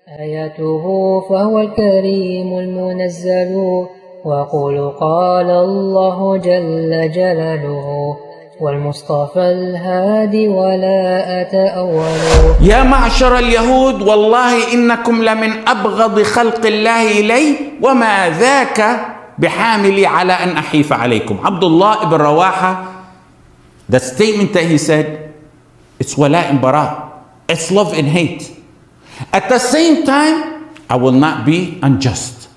آياته فهو الكريم المنزل وقل قال الله جل جلاله والمصطفى الهادي ولا أتأول. يا معشر اليهود والله إنكم لمن أبغض خلق الله إلي وما ذاك بحاملي على أن أحيف عليكم. Abdullah ibn Rawaha, the statement that he said, it's Walaa and Baraa, it's love and hate. At the same time, I will not be unjust.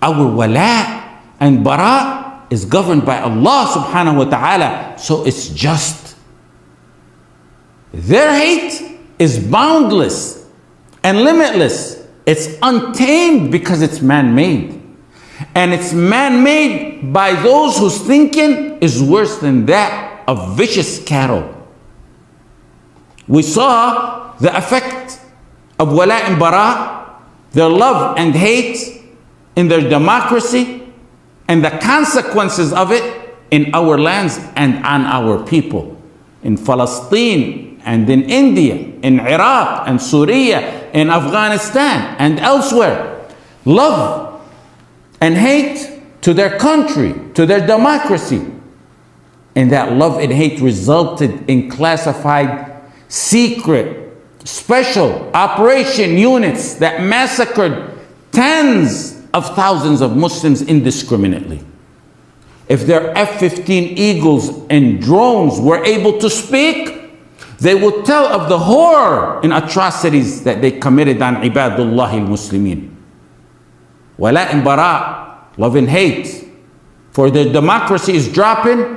Our Walaa and Baraa is governed by Allah subhanahu wa ta'ala, so it's just. Their hate is boundless and limitless. It's untamed because it's man-made. And it's man-made by those whose thinking is worse than that of vicious cattle. We saw the effect of Walaa and Baraa, their love and hate in their democracy, and the consequences of it in our lands and on our people. In Palestine and in India, in Iraq and Syria, in Afghanistan and elsewhere. Love and hate to their country, to their democracy. And that love and hate resulted in classified, secret, special operation units that massacred tens of thousands of Muslims indiscriminately. If their F-15 Eagles and drones were able to speak, they would tell of the horror and atrocities that they committed on Ibadullah al-Muslimin. Walaa and Baraa, love and hate, for their democracy is dropping.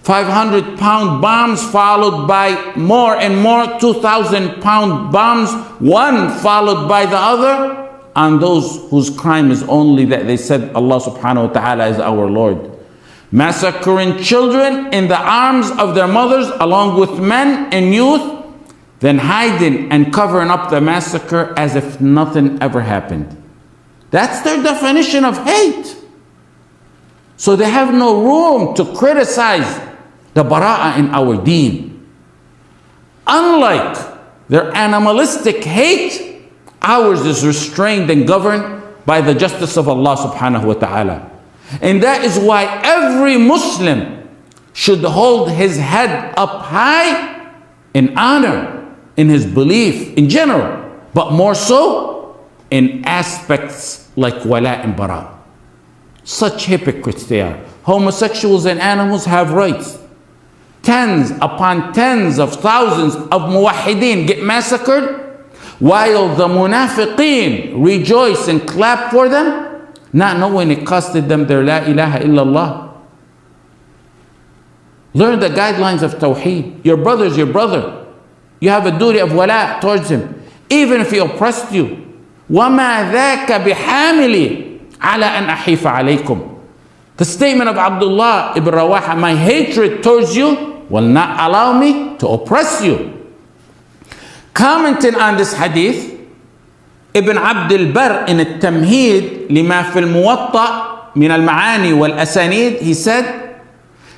500-pound bombs followed by more and more 2,000-pound bombs, one followed by the other, on those whose crime is only that they said Allah subhanahu wa ta'ala is our Lord. Massacring children in the arms of their mothers along with men and youth, then hiding and covering up the massacre as if nothing ever happened. That's their definition of hate. So they have no room to criticize the bara'ah in our deen. Unlike their animalistic hate, ours is restrained and governed by the justice of Allah subhanahu wa ta'ala. And that is why every Muslim should hold his head up high in honor, in his belief in general, but more so in aspects like Walaa and Baraa. Such hypocrites they are. Homosexuals and animals have rights. Tens upon tens of thousands of muwahideen get massacred, while the munafiqeen rejoice and clap for them, not knowing it costed them their la ilaha illallah. Learn the guidelines of Tawheed. Your brother is your brother. You have a duty of wala towards him, even if he oppressed you. وَمَا ذَاكَ بِحَامِلِ عَلَىٰ أَنْ أَحِيفَ عَلَيْكُمْ. The statement of Abdullah ibn Rawaha, my hatred towards you will not allow me to oppress you. Commenting on this hadith, Ibn Abd al-Barr in التمهيد لما في الموطأ من المعاني والأسانيد, he said,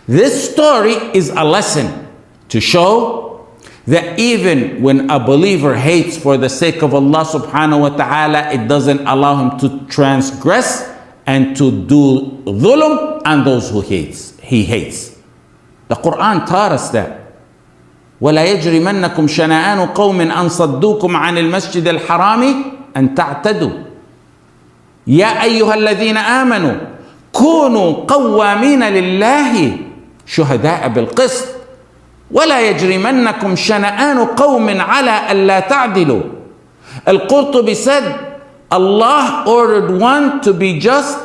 this story is a lesson to show that even when a believer hates for the sake of Allah subhanahu wa ta'ala, it doesn't allow him to transgress and to do dhulm on those who he hates. The Quran taught us that. ولا يجرمنكم شنآن قوم أن صدوكم عن المسجد الحرام أن تعتدوا يا أيها الذين آمنوا كونوا قوامين لله شهداء بالقسط ولا يجرمنكم شنآن قوم على ألا تعدلوا. Al-Qurtubi said, Allah ordered one to be just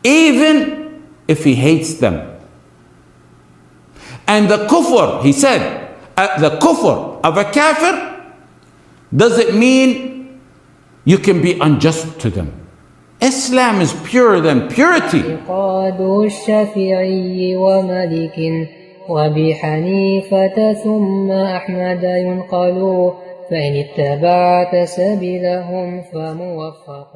even if he hates them. And the kufr, he said, the kufr of a kafir doesn't mean you can be unjust to them. Islam is purer than purity. وبحنيفة ثم أحمد ينقل فإن اتبعت سبيلهم فموفق.